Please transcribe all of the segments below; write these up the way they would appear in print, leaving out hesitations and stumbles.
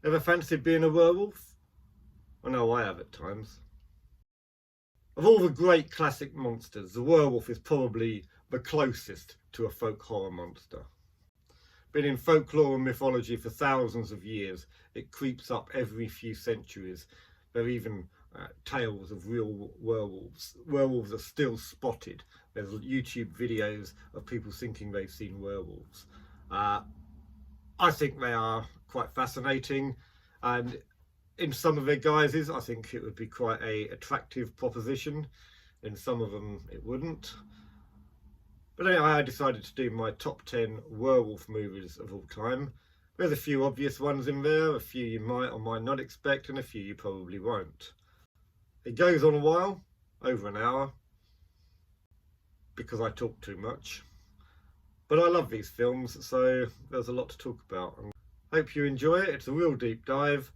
Ever fancied being a werewolf? I know I have at times. Of all the great classic monsters, the werewolf is probably the closest to a folk horror monster. Been in folklore and mythology for thousands of years, it creeps up every few centuries. There are even tales of real werewolves. Werewolves are still spotted. There's YouTube videos of people thinking they've seen werewolves. I think they are quite fascinating, and in some of their guises I think it would be quite an attractive proposition. In some of them it wouldn't. But anyway, I decided to do my top 10 werewolf movies of all time. There's a few obvious ones in there, a few you might or might not expect, and a few you probably won't. It goes on a while, over an hour, because I talk too much. But I love these films, so there's a lot to talk about. I hope you enjoy it. It's a real deep dive.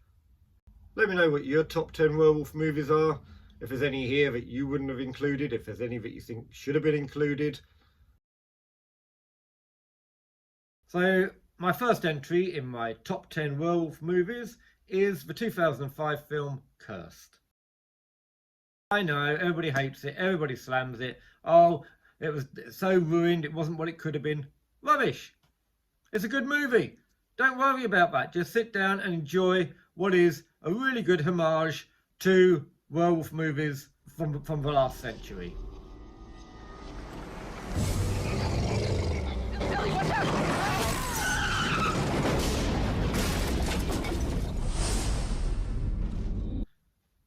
Let me know what your top 10 werewolf movies are, if there's any here that you wouldn't have included, if there's any that you think should have been included. So my first entry in my top 10 werewolf movies is the 2005 film Cursed. I know, everybody hates it, everybody slams it. Oh, it was so ruined, it wasn't what it could have been. Rubbish! It's a good movie. Don't worry about that. Just sit down and enjoy what is a really good homage to werewolf movies from the last century. Billy, watch out!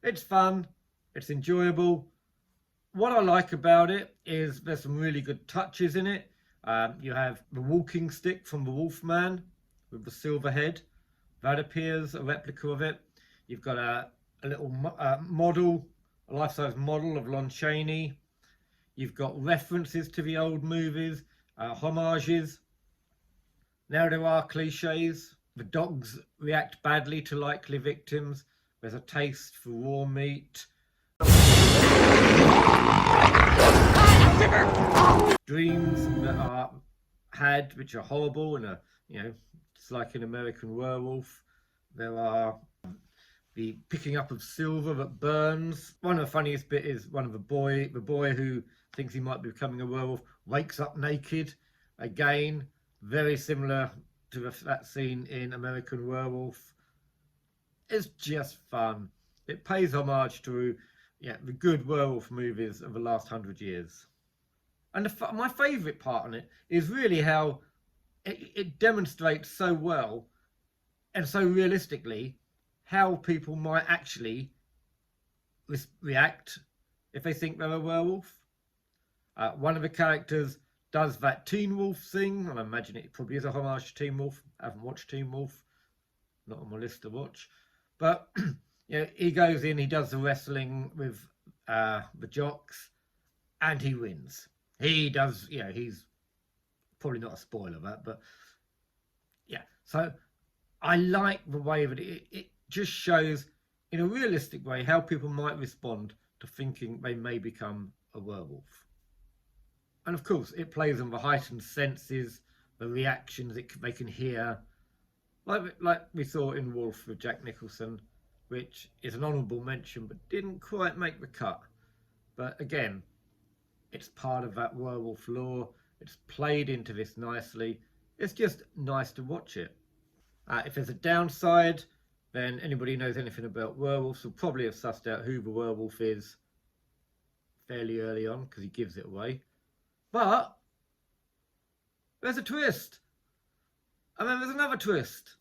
It's fun, it's enjoyable. What I like about it is there's some really good touches in it. You have the walking stick from the Wolfman with the silver head. That appears, a replica of it. You've got a little model, a life-size model of Lon Chaney. You've got references to the old movies, homages. Now there are cliches. The dogs react badly to likely victims. There's a taste for raw meat. Dreams that are had which are horrible and it's like an American Werewolf. There are the picking up of silver that burns. One of the funniest bit is the boy who thinks he might be becoming a werewolf wakes up naked. Again, very similar to that scene in American Werewolf. It's just fun. It pays homage to the good werewolf movies of the last 100 years. And my favourite part on it is really how it demonstrates so well and so realistically how people might actually react if they think they're a werewolf. One of the characters does that Teen Wolf thing, and I imagine it probably is a homage to Teen Wolf. I haven't watched Teen Wolf, not on my list to watch. But he goes in, he does the wrestling with the jocks, and he wins. He does, he's probably not a spoiler that, but yeah. So I like the way that it just shows in a realistic way how people might respond to thinking they may become a werewolf. And of course, it plays on the heightened senses, the reactions they can hear. Like we saw in Wolf with Jack Nicholson, which is an honourable mention but didn't quite make the cut. But again, it's part of that werewolf lore. It's played into this nicely. It's just nice to watch it. If there's a downside, then anybody who knows anything about werewolves will probably have sussed out who the werewolf is fairly early on because he gives it away. But there's a twist. And then there's another twist.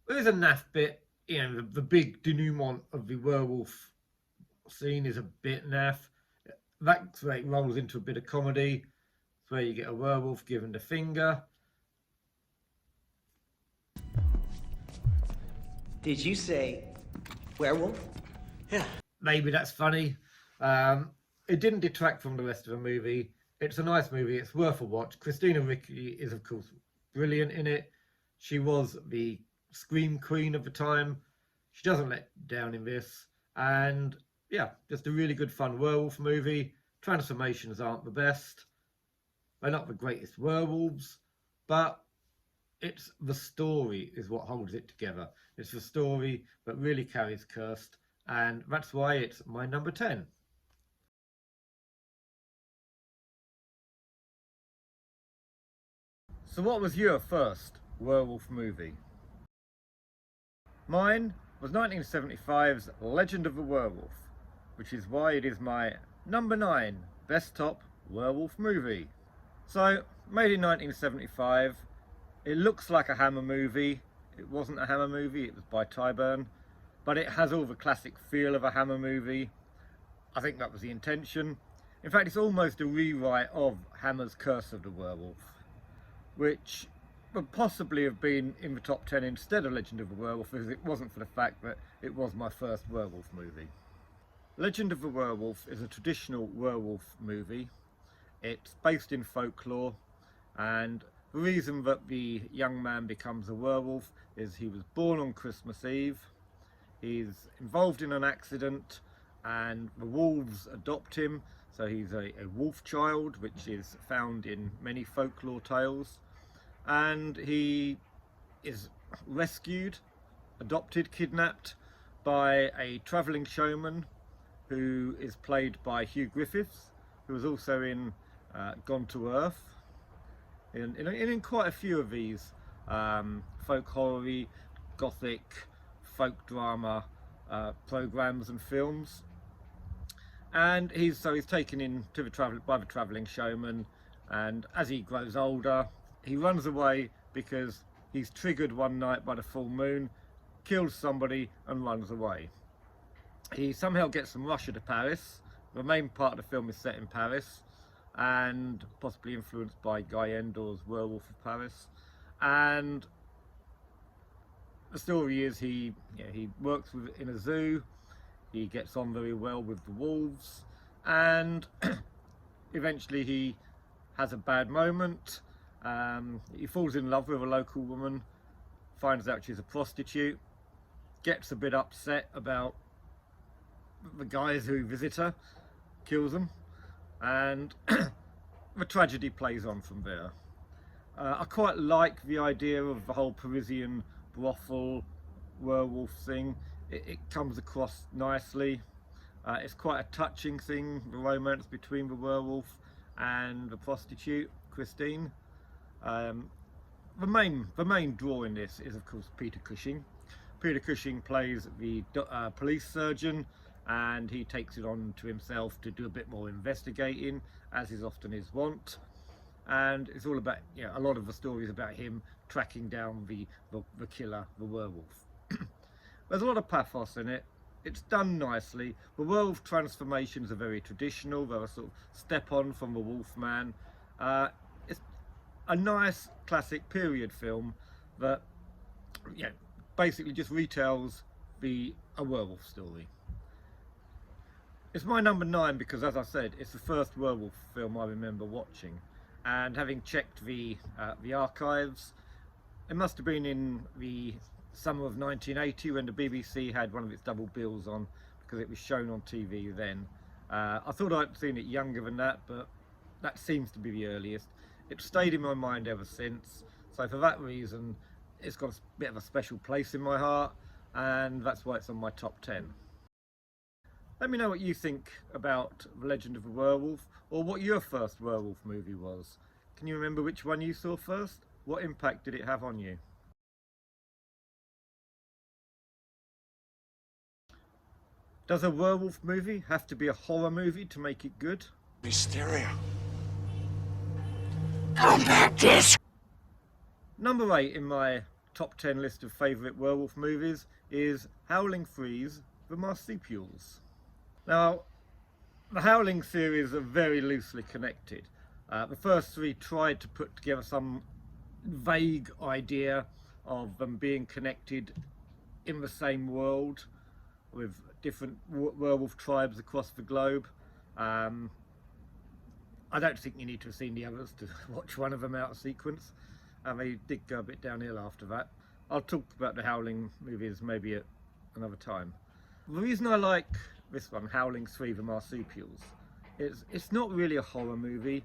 There's a naff bit. The big denouement of the werewolf scene is a bit naff. That's where it rolls into a bit of comedy. It's where you get a werewolf given the finger. Did you say werewolf? Yeah. Maybe that's funny. It didn't detract from the rest of the movie. It's a nice movie. It's worth a watch. Christina Ricci is, of course, brilliant in it. She was the scream queen of the time. She doesn't let down in this. And yeah, just a really good fun werewolf movie. Transformations aren't the best. They're not the greatest werewolves, but It's the story is what holds it together. It's the story that really carries Cursed, and that's why it's my number 10. So what was your first werewolf movie? Mine was 1975's Legend of the Werewolf, which is why it is my number 9 best top werewolf movie. So, made in 1975, it looks like a Hammer movie. It wasn't a Hammer movie, it was by Tyburn, but it has all the classic feel of a Hammer movie. I think that was the intention. In fact, it's almost a rewrite of Hammer's Curse of the Werewolf, which would possibly have been in the top 10 instead of Legend of the Werewolf if it wasn't for the fact that it was my first werewolf movie. Legend of the Werewolf is a traditional werewolf movie. It's based in folklore, and the reason that the young man becomes a werewolf is he was born on Christmas Eve. He's involved in an accident and the wolves adopt him, so he's a wolf child, which is found in many folklore tales. And he is rescued, adopted, kidnapped by a travelling showman who is played by Hugh Griffiths, who was also in Gone to Earth, in quite a few of these folk horror, gothic, folk drama programs and films. And he's taken in to by the travelling showman, and as he grows older, he runs away because he's triggered one night by the full moon, kills somebody and runs away. He somehow gets from Russia to Paris. The main part of the film is set in Paris, and possibly influenced by Guy Endor's Werewolf of Paris. And the story is he works in a zoo. He gets on very well with the wolves, and eventually he has a bad moment. He falls in love with a local woman, finds out she's a prostitute, gets a bit upset about the guys who visit her, kills them, and the tragedy plays on from there. I quite like the idea of the whole Parisian brothel werewolf thing. It comes across nicely. It's quite a touching thing, the romance between the werewolf and the prostitute, Christine. The main draw in this is, of course, Peter Cushing. Peter Cushing plays the police surgeon, and he takes it on to himself to do a bit more investigating, as is often his wont. And it's all about, a lot of the story is about him tracking down the killer, the werewolf. There's a lot of pathos in it. It's done nicely. The werewolf transformations are very traditional. They're a sort of step on from the Wolfman. It's a nice classic period film that basically just retells a werewolf story. It's my number 9 because, as I said, it's the first werewolf film I remember watching, and having checked the archives, it must have been in the summer of 1980 when the BBC had one of its double bills on, because it was shown on TV then. I thought I'd seen it younger than that, but that seems to be the earliest. It's stayed in my mind ever since, so for that reason it's got a bit of a special place in my heart, and that's why it's on my top 10. Let me know what you think about The Legend of the Werewolf, or what your first werewolf movie was. Can you remember which one you saw first? What impact did it have on you? Does a werewolf movie have to be a horror movie to make it good? Hysteria. Combat disc. Number 8 in my top 10 list of favourite werewolf movies is Howling 3's The Marsupials. Now, the Howling series are very loosely connected. The first 3 tried to put together some vague idea of them being connected in the same world with different werewolf tribes across the globe. I don't think you need to have seen the others to watch one of them out of sequence. They did go a bit downhill after that. I'll talk about the Howling movies maybe at another time. The reason I like this one, Howling 3: The Marsupials, is it's not really a horror movie.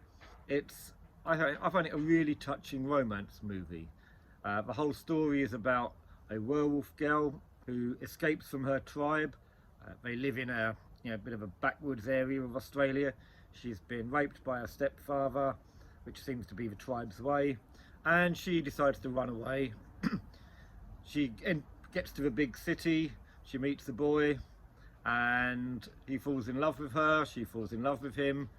I find it a really touching romance movie. The whole story is about a werewolf girl who escapes from her tribe. They live in a bit of a backwoods area of Australia. She's been raped by her stepfather, which seems to be the tribe's way, and she decides to run away. She gets to the big city, she meets the boy, and he falls in love with her, she falls in love with him,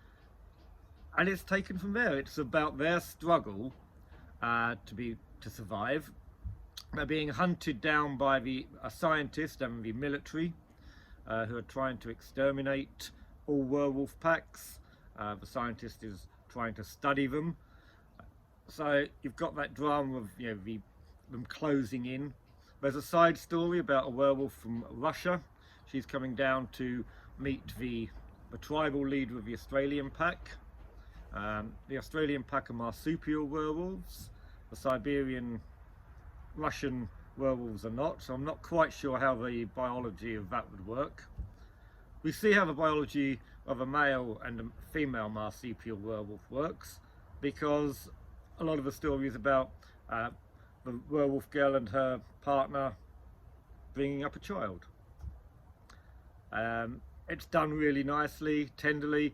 and it's taken from there. It's about their struggle to survive. They're being hunted down by a scientist and the military who are trying to exterminate all werewolf packs. The scientist is trying to study them. So you've got that drama of them closing in. There's a side story about a werewolf from Russia. She's coming down to meet the tribal leader of the Australian pack. The Australian pack are marsupial werewolves. The Siberian Russian werewolves are not, so I'm not quite sure how the biology of that would work. We see how the biology of a male and a female marsupial werewolf works, because a lot of the story is about the werewolf girl and her partner bringing up a child. It's done really nicely, tenderly.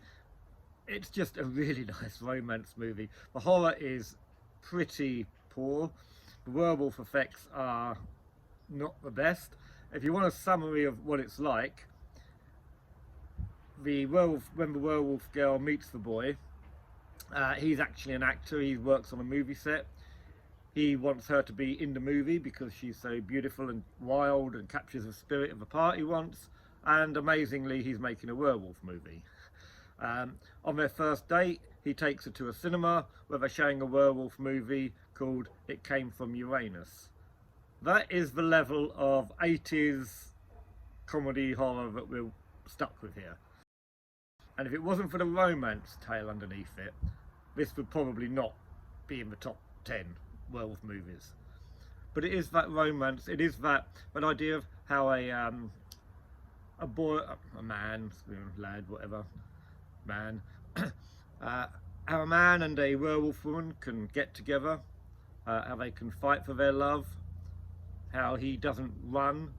It's just a really nice romance movie. The horror is pretty poor. The werewolf effects are not the best. If you want a summary of what it's like, when the werewolf girl meets the boy, he's actually an actor. He works on a movie set. He wants her to be in the movie because she's so beautiful and wild and captures the spirit of the part he wants. And amazingly, he's making a werewolf movie. On their first date, he takes her to a cinema where they're showing a werewolf movie called It Came From Uranus. That is the level of 80s comedy horror that we're stuck with here. And if it wasn't for the romance tale underneath it, this would probably not be in the top 10 werewolf movies. But it is that romance, it is that idea of how a boy, a man, lad, whatever, man, how a man and a werewolf woman can get together, how they can fight for their love, how he doesn't run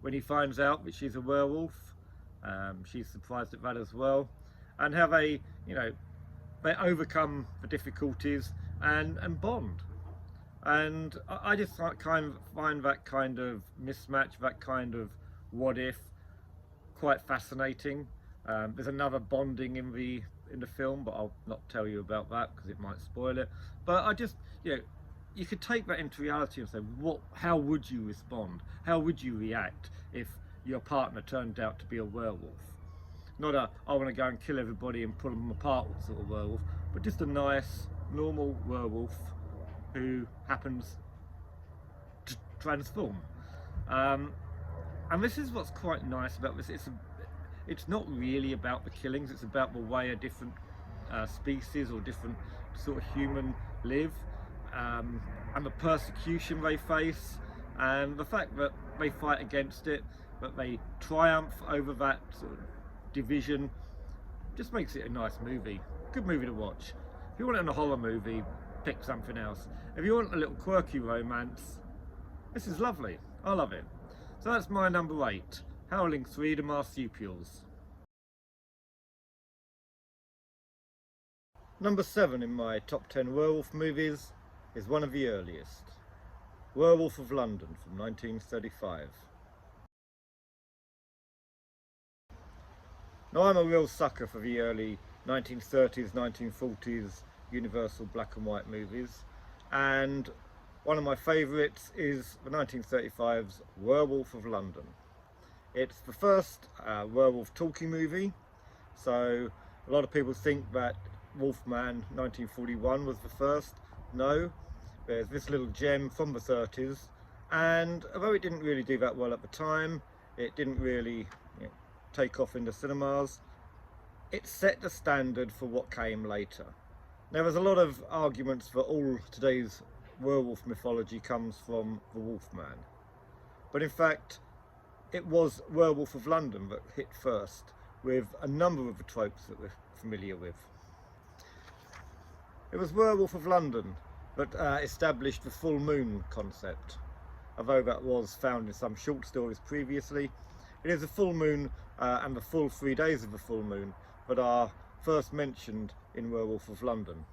when he finds out that she's a werewolf. She's surprised at that as well, and how they overcome the difficulties and bond. And I just kind of find that kind of mismatch, that kind of what if, quite fascinating. There's another bonding in the film, but I'll not tell you about that because it might spoil it. But I just, you could take that into reality and say, how would you respond? How would you react if your partner turned out to be a werewolf? Not I want to go and kill everybody and pull them apart sort of werewolf, but just a nice, normal werewolf who happens to transform. And this is what's quite nice about this. It's not really about the killings, it's about the way a different species or different sort of human live, and the persecution they face, and the fact that they fight against it, that they triumph over that sort of division, just makes it a nice movie. Good movie to watch. If you want it in a horror movie, pick something else. If you want a little quirky romance, this is lovely. I love it. So that's my number 8, Howling 3, The Marsupials. Number 7 in my top 10 werewolf movies is one of the earliest, Werewolf of London from 1935. Now I'm a real sucker for the early 1930s, 1940s Universal black and white movies, and one of my favourites is the 1935's Werewolf of London. It's the first werewolf talking movie, so a lot of people think that Wolfman 1941 was the first. No, there's this little gem from the 30s, and although it didn't really do that well at the time, it didn't really take off into cinemas, it set the standard for what came later. Now there's a lot of arguments that all today's werewolf mythology comes from the Wolfman, but in fact it was Werewolf of London that hit first with a number of the tropes that we're familiar with. It was Werewolf of London but established the full moon concept. Although that was found in some short stories previously, it is the full moon and the full 3 days of the full moon that are first mentioned in Werewolf of London.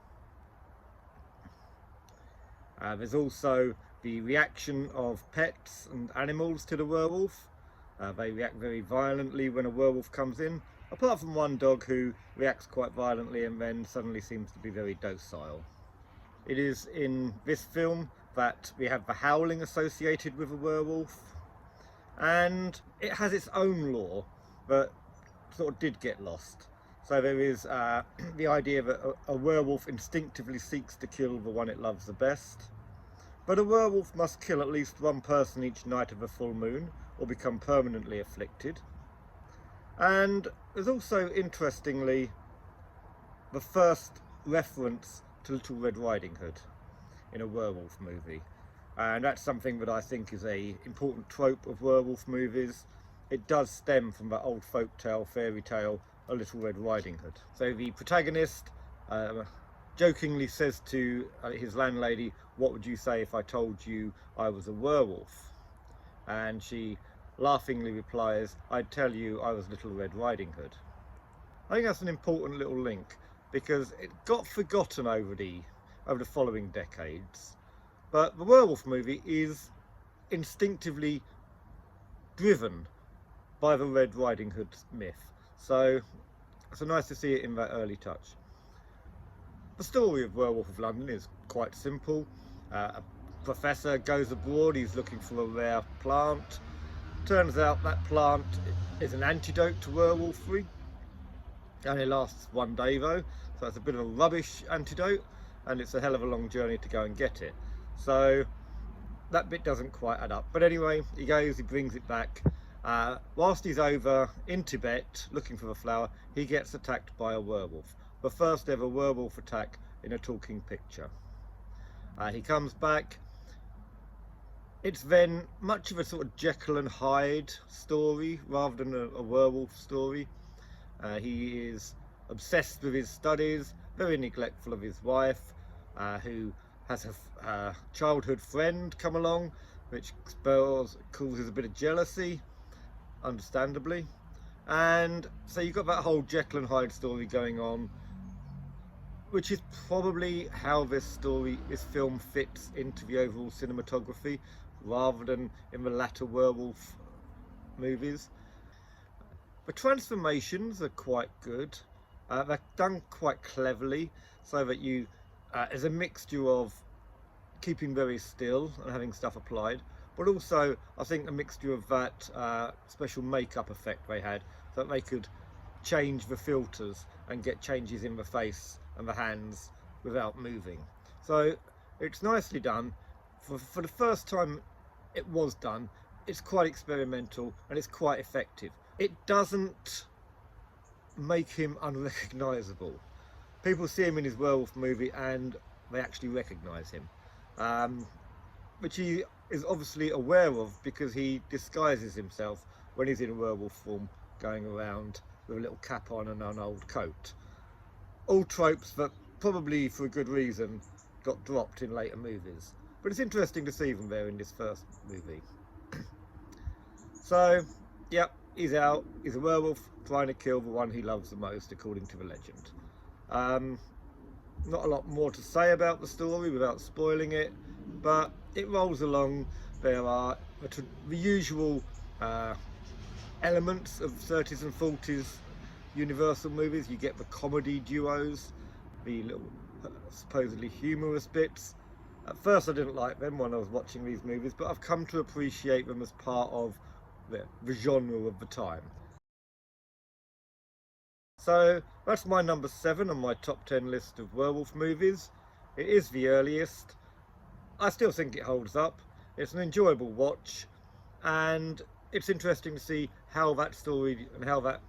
There's also the reaction of pets and animals to the werewolf. They react very violently when a werewolf comes in, apart from one dog who reacts quite violently and then suddenly seems to be very docile. It is in this film that we have the howling associated with a werewolf, and it has its own lore that sort of did get lost. So there is the idea that a werewolf instinctively seeks to kill the one it loves the best, but a werewolf must kill at least one person each night of a full moon or become permanently afflicted. And there's also, interestingly, the first reference to Little Red Riding Hood in a werewolf movie, and that's something that I think is a important trope of werewolf movies. It does stem from that old folktale, fairy tale, A Little Red Riding Hood. So the protagonist jokingly says to his landlady, "What would you say if I told you I was a werewolf?" And she laughingly replies, "I'd tell you I was Little Red Riding Hood." I think that's an important little link, because it got forgotten over the following decades, but the werewolf movie is instinctively driven by the Red Riding Hood myth, so it's nice to see it in that early touch. The story of Werewolf of London is quite simple. A professor goes abroad, he's looking for a rare plant. Turns out that plant is an antidote to werewolfery. It only lasts 1 day though, so it's a bit of a rubbish antidote, and it's a hell of a long journey to go and get it. So that bit doesn't quite add up. But anyway, he goes, he brings it back. Whilst he's over in Tibet looking for the flower, he gets attacked by a werewolf. The first ever werewolf attack in a talking picture. He comes back. It's then much of a sort of Jekyll and Hyde story rather than a werewolf story. He is obsessed with his studies, very neglectful of his wife, who has a childhood friend come along, which causes a bit of jealousy, understandably. And so you've got that whole Jekyll and Hyde story going on, which is probably how this film fits into the overall cinematography, rather than in the latter werewolf movies. The transformations are quite good. They're done quite cleverly, so that there's a mixture of keeping very still and having stuff applied, but also I think a mixture of that special makeup effect they had, so that they could change the filters and get changes in the face and the hands without moving. So it's nicely done. For the first time it was done, it's quite experimental and it's quite effective. It doesn't make him unrecognisable. People see him in his werewolf movie and they actually recognise him, which he is obviously aware of, because he disguises himself when he's in werewolf form, going around with a little cap on and an old coat. All tropes that probably for a good reason got dropped in later movies, but it's interesting to see them there in this first movie. So yep, he's out, he's a werewolf trying to kill the one he loves the most, according to the legend. Not a lot more to say about the story without spoiling it, but it rolls along. There are the usual elements of 30s and 40s Universal movies. You get the comedy duos, the little supposedly humorous bits. At first I didn't like them when I was watching these movies, but I've come to appreciate them as part of the genre of the time. So that's my number 7 on my top 10 list of werewolf movies. It is the earliest. I still think it holds up. It's an enjoyable watch, and it's interesting to see how that story and how that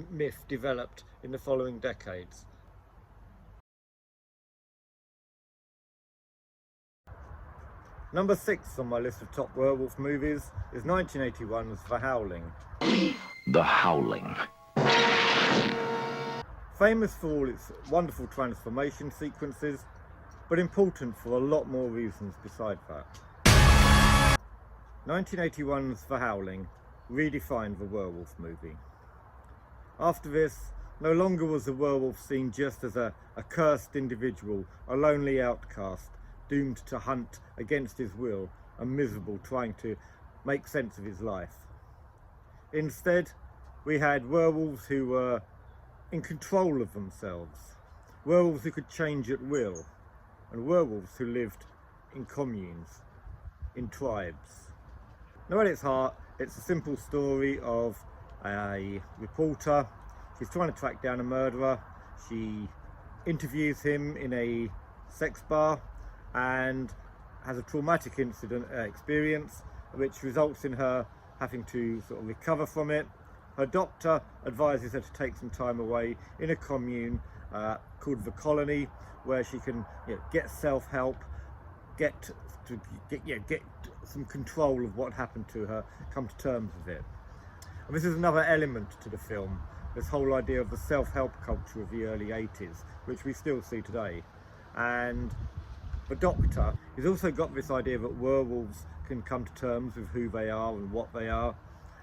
myth developed in the following decades. Number 6 on my list of top werewolf movies is 1981's The Howling. The Howling. Famous for all its wonderful transformation sequences, but important for a lot more reasons beside that. 1981's The Howling redefined the werewolf movie. After this, no longer was the werewolf seen just as a cursed individual, a lonely outcast, doomed to hunt against his will and miserable trying to make sense of his life. Instead, we had werewolves who were in control of themselves, werewolves who could change at will, and werewolves who lived in communes, in tribes. Now at its heart, it's a simple story of a reporter. She's trying to track down a murderer. She interviews him in a sex bar and has a traumatic experience which results in her having to sort of recover from it. Her doctor advises her to take some time away in a commune called the Colony, where she can get self-help, get some control of what happened to her, come to terms with it. And this is another element to the film, this whole idea of the self-help culture of the early 80s, which we still see today. And the doctor has also got this idea that werewolves can come to terms with who they are and what they are,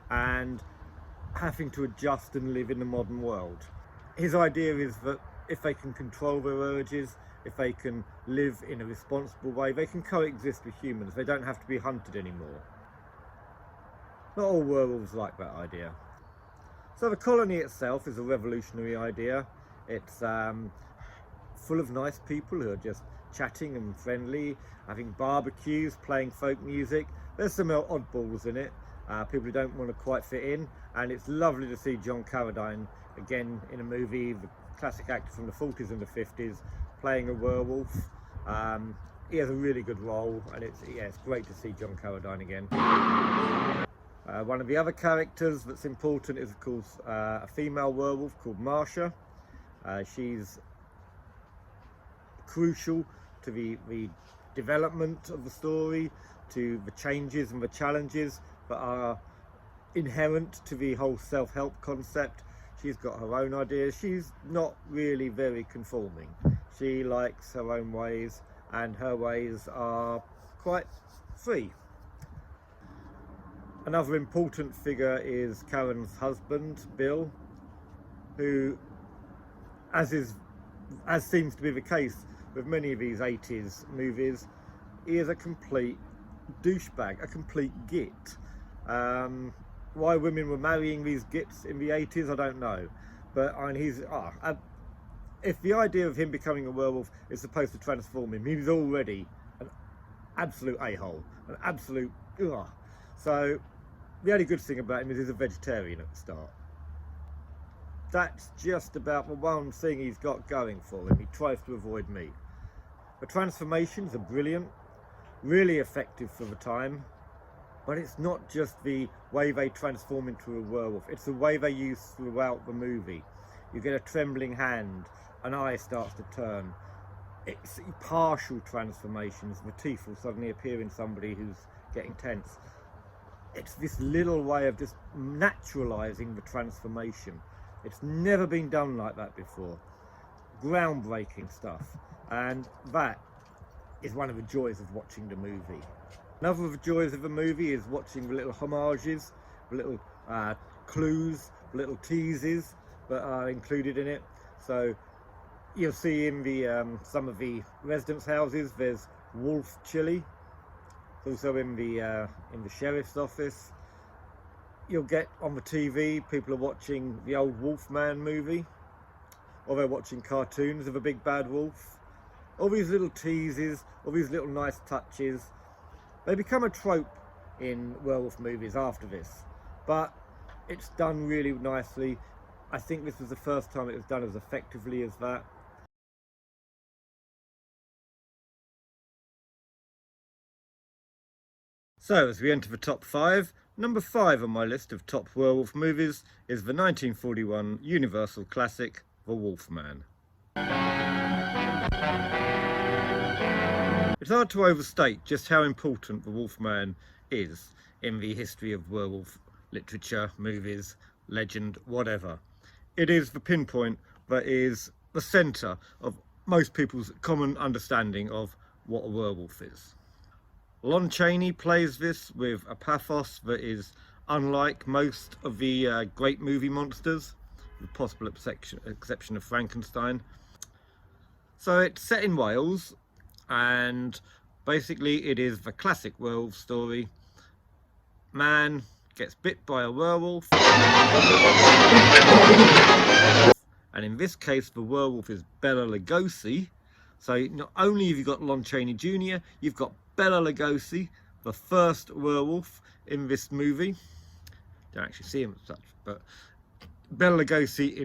and having to adjust and live in the modern world. His idea is that if they can control their urges, if they can live in a responsible way, they can coexist with humans. They don't have to be hunted anymore. Not all werewolves like that idea. So the Colony itself is a revolutionary idea. It's full of nice people who are just chatting and friendly, having barbecues, playing folk music. There's some oddballs in it, people who don't want to quite fit in, and it's lovely to see John Carradine again in a movie, the classic actor from the 40s and the 50s, playing a werewolf. He has a really good role, and it's great to see John Carradine again. One of the other characters that's important is, of course, a female werewolf called Marsha. She's crucial to the development of the story, to the changes and the challenges that are inherent to the whole self-help concept. She's got her own ideas. She's not really very conforming. She likes her own ways, and her ways are quite free. Another important figure is Karen's husband, Bill, who, as seems to be the case with many of these 80s movies, he is a complete douchebag, a complete git. Why women were marrying these gits in the 80s, I don't know. But I mean, if the idea of him becoming a werewolf is supposed to transform him, he's already an absolute a-hole, an absolute ugh. So the only good thing about him is he's a vegetarian at the start. That's just about the one thing he's got going for him. He tries to avoid meat. The transformations are brilliant, really effective for the time, but it's not just the way they transform into a werewolf, it's the way they use throughout the movie. You get a trembling hand, an eye starts to turn. It's partial transformations, the teeth will suddenly appear in somebody who's getting tense. It's this little way of just naturalising the transformation. It's never been done like that before. Groundbreaking stuff, and that is one of the joys of watching the movie. Another of the joys of the movie is watching the little homages, the little clues, the little teases that are included in it. So you'll see in the some of the residents' houses there's wolf chili. Also in the sheriff's office. You'll get on the TV, people are watching the old Wolfman movie, or they're watching cartoons of a big bad wolf. All these little teases, all these little nice touches, they become a trope in werewolf movies after this, but it's done really nicely. I think this was the first time it was done as effectively as that. So as we enter the top 5, number 5 on my list of top werewolf movies is the 1941 Universal classic, The Wolfman. It's hard to overstate just how important The Wolfman is in the history of werewolf literature, movies, legend, whatever. It is the pinpoint that is the centre of most people's common understanding of what a werewolf is. Lon Chaney plays this with a pathos that is unlike most of the great movie monsters, with the possible exception of Frankenstein. So it's set in Wales, and basically it is the classic werewolf story. Man gets bit by a werewolf, and in this case the werewolf is Bela Lugosi. So not only have you got Lon Chaney Jr., you've got Bela Lugosi, the first werewolf in this movie. Don't actually see him as such, but Bela Lugosi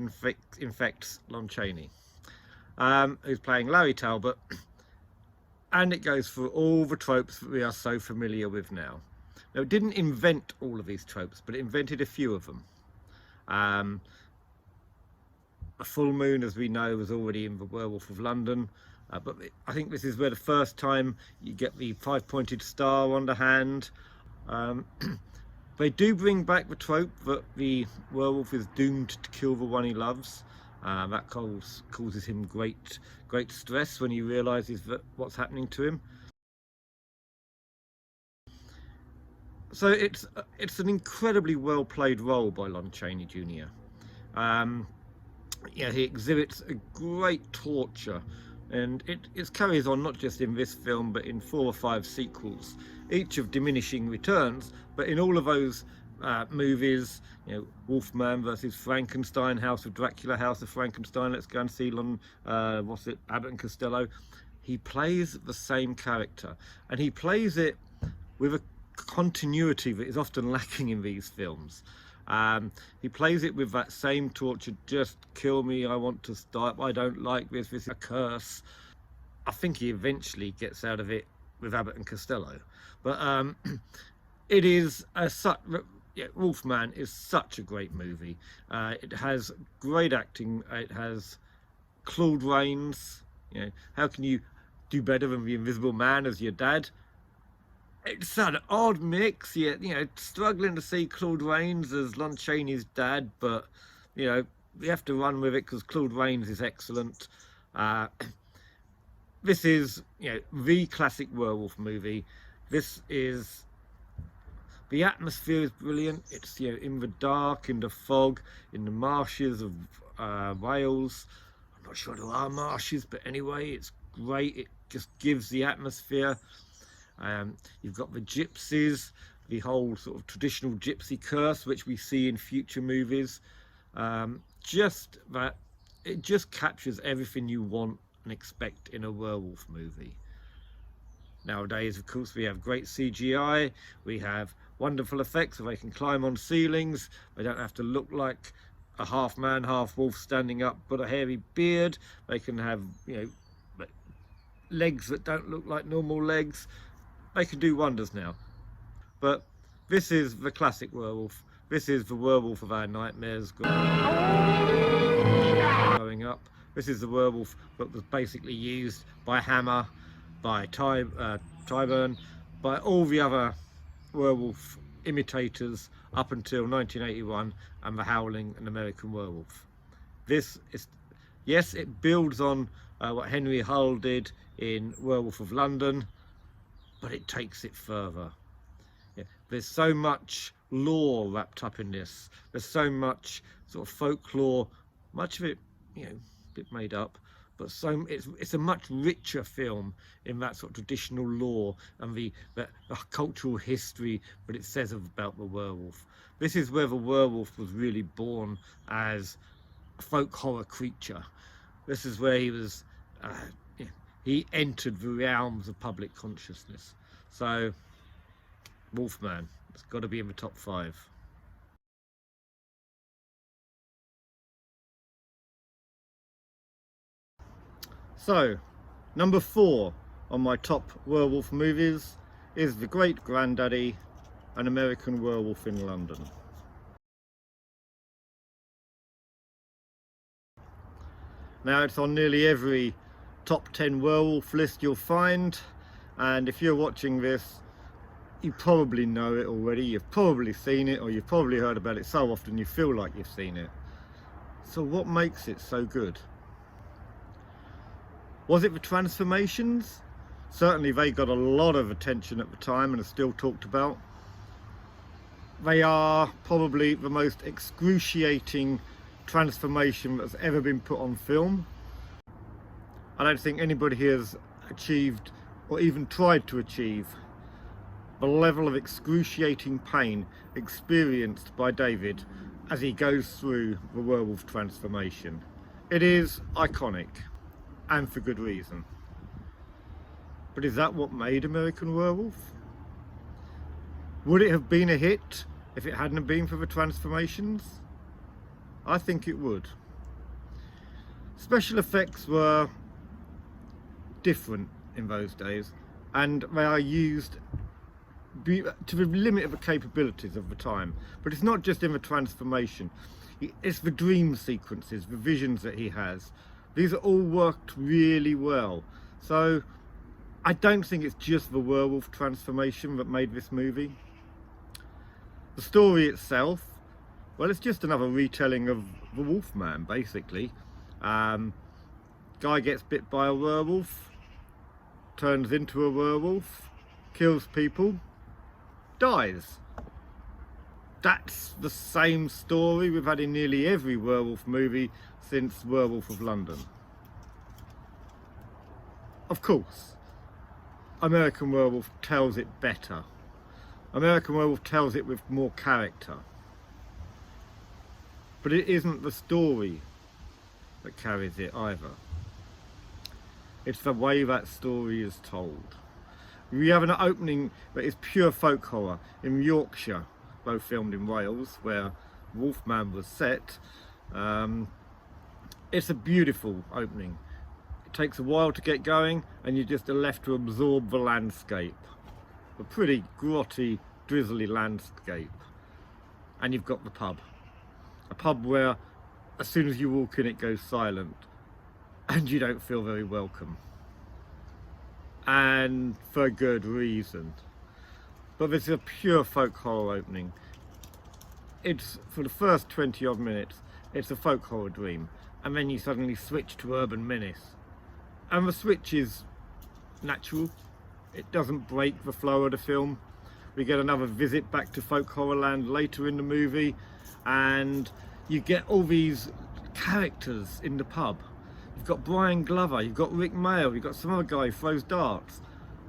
infects Lon Chaney, who's playing Larry Talbot, and it goes through all the tropes that we are so familiar with now. Now, it didn't invent all of these tropes, but it invented a few of them. A full moon, as we know, was already in the Werewolf of London, but I think this is where the first time you get the five-pointed star on the hand. They do bring back the trope that the werewolf is doomed to kill the one he loves. That causes him great stress when he realises that what's happening to him. So it's an incredibly well played role by Lon Chaney Jr. Yeah, he exhibits a great torture, and it carries on not just in this film but in 4 or 5 sequels, each of diminishing returns. But in all of those movies, you know, Wolfman versus Frankenstein, House of Dracula, House of Frankenstein, let's go and see Abbott and Costello. He plays the same character, and he plays it with a continuity that is often lacking in these films. He plays it with that same torture, just kill me, I want to stop, I don't like this, this is a curse. I think he eventually gets out of it with Abbott and Costello, but it is Wolfman is such a great movie. It has great acting, it has Claude Rains. You know, how can you do better than the Invisible Man as your dad? It's an odd mix, you know, struggling to see Claude Rains as Lon Chaney's dad, but, you know, we have to run with it because Claude Rains is excellent. This is, you know, the classic werewolf movie. The atmosphere is brilliant. It's, you know, in the dark, in the fog, in the marshes of Wales. I'm not sure there are marshes, but anyway, it's great. It just gives the atmosphere. You've got the gypsies, the whole sort of traditional gypsy curse, which we see in future movies. Just that, it just captures everything you want and expect in a werewolf movie. Nowadays, of course, we have great CGI, we have wonderful effects, so they can climb on ceilings, they don't have to look like a half man, half wolf standing up, but a hairy beard. They can have, you know, legs that don't look like normal legs. They can do wonders now. But this is the classic werewolf. This is the werewolf of our nightmares growing up. This is the werewolf that was basically used by Hammer, by Tyburn, by all the other werewolf imitators up until 1981 and The Howling and American Werewolf. This is, yes, it builds on what Henry Hull did in Werewolf of London, but it takes it further. Yeah, there's so much lore wrapped up in this. There's so much sort of folklore, much of it, you know, a bit made up, but it's a much richer film in that sort of traditional lore and the cultural history that it says about the werewolf. This is where the werewolf was really born as a folk horror creature. This is where he was he entered the realms of public consciousness. So, Wolfman, it's got to be in the top 5. So, number 4 on my top werewolf movies is The Great Granddaddy, An American Werewolf in London. Now, it's on nearly every top 10 werewolf list you'll find, and if you're watching this, you probably know it already, you've probably seen it, or you've probably heard about it so often you feel like you've seen it. So what makes it so good? Was it the transformations? Certainly they got a lot of attention at the time and are still talked about. They are probably the most excruciating transformation that's ever been put on film. I don't think anybody here has achieved or even tried to achieve the level of excruciating pain experienced by David as he goes through the werewolf transformation. It is iconic, and for good reason. But is that what made American Werewolf? Would it have been a hit if it hadn't been for the transformations? I think it would. Special effects were different in those days, and they are used to the limit of the capabilities of the time. But it's not just in the transformation, it's the dream sequences, the visions that he has. These are all worked really well. So I don't think it's just the werewolf transformation that made this movie. The story itself, well, it's just another retelling of the Wolfman, basically. Guy gets bit by a werewolf, turns into a werewolf, kills people, dies. That's the same story we've had in nearly every werewolf movie since Werewolf of London. Of course, American Werewolf tells it better. American Werewolf tells it with more character. But it isn't the story that carries it either. It's the way that story is told. We have an opening that is pure folk horror in Yorkshire, both filmed in Wales, where Wolfman was set. It's a beautiful opening. It takes a while to get going, and you just are left to absorb the landscape. A pretty grotty, drizzly landscape. And you've got the pub. A pub where, as soon as you walk in, it goes silent, and you don't feel very welcome. And for good reason. But this is a pure folk horror opening. It's, for the first 20 odd minutes, it's a folk horror dream, and then you suddenly switch to urban menace. And the switch is natural. It doesn't break the flow of the film. We get another visit back to folk horror land later in the movie, and you get all these characters in the pub. You've got Brian Glover, you've got Rick Mail, you've got some other guy who throws darts.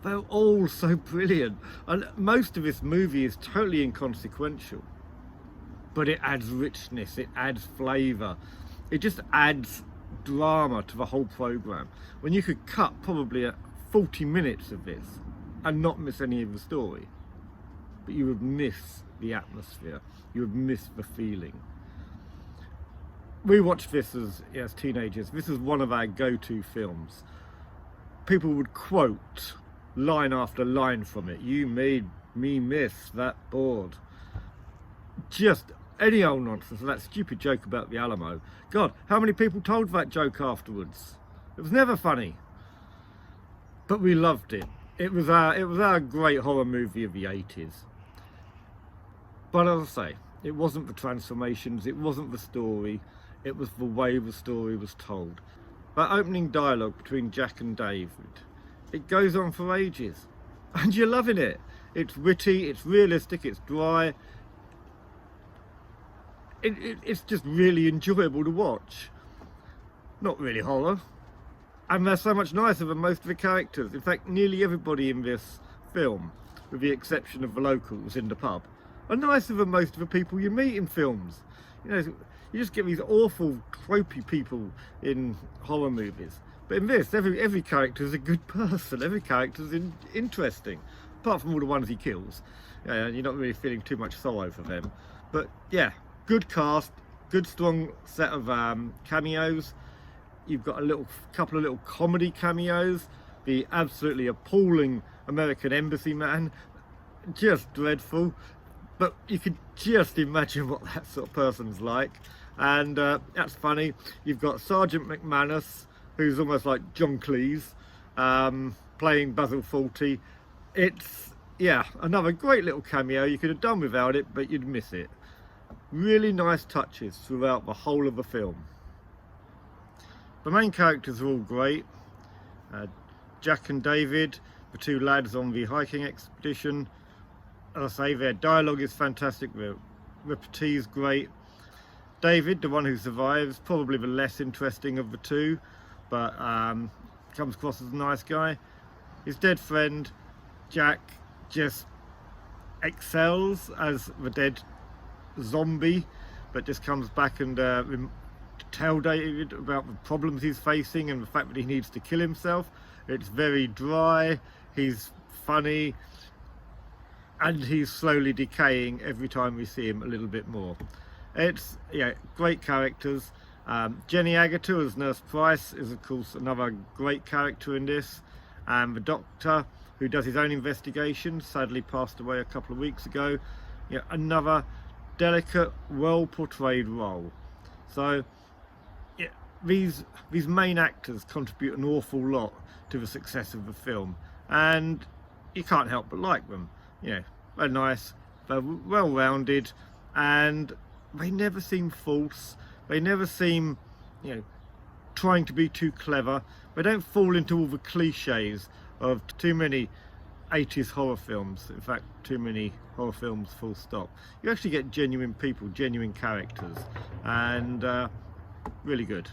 They're all so brilliant, and most of this movie is totally inconsequential, but it adds richness, it adds flavour, it just adds drama to the whole programme. When you could cut probably 40 minutes of this and not miss any of the story, but you would miss the atmosphere, you would miss the feeling. We watched this as teenagers. This is one of our go-to films. People would quote line after line from it. You made me miss that board. Just any old nonsense. That stupid joke about the Alamo. God, how many people told that joke afterwards? It was never funny. But we loved it. It was our great horror movie of the 80s. But as I say, it wasn't the transformations, it wasn't the story, it was the way the story was told. That opening dialogue between Jack and David, it goes on for ages, and you're loving it. It's witty, it's realistic, it's dry. It's just really enjoyable to watch. Not really horror. And they're so much nicer than most of the characters. In fact, nearly everybody in this film, with the exception of the locals in the pub, are nicer than most of the people you meet in films. You know, you just get these awful, tropey people in horror movies. But in this, every character is a good person. Every character is interesting, apart from all the ones he kills. You're not really feeling too much sorrow for them. But yeah, good cast, good strong set of cameos. You've got a couple of little comedy cameos. The absolutely appalling American embassy man, just dreadful. But you can just imagine what that sort of person's like. And that's funny. You've got Sergeant McManus, who's almost like John Cleese, playing Basil Fawlty. It's, yeah, another great little cameo. You could have done without it, but you'd miss it. Really nice touches throughout the whole of the film. The main characters are all great. Jack and David, the two lads on the hiking expedition. As I say, their dialogue is fantastic, their repartee is great. David, the one who survives, probably the less interesting of the two, but comes across as a nice guy. His dead friend, Jack, just excels as the dead zombie, but just comes back and tell David about the problems he's facing and the fact that he needs to kill himself. It's very dry, he's funny, and he's slowly decaying every time we see him a little bit more. It's, yeah, great characters. Jenny Agutter as Nurse Price is of course another great character in this, and the doctor who does his own investigation sadly passed away a couple of weeks ago. You know, another delicate, well portrayed role. So yeah, these main actors contribute an awful lot to the success of the film, and you can't help but like them. You know, they're nice, they're well rounded, and they never seem false. They never seem, you know, trying to be too clever. They don't fall into all the cliches of too many 80s horror films. In fact, too many horror films full stop. You actually get genuine people, genuine characters, and really good.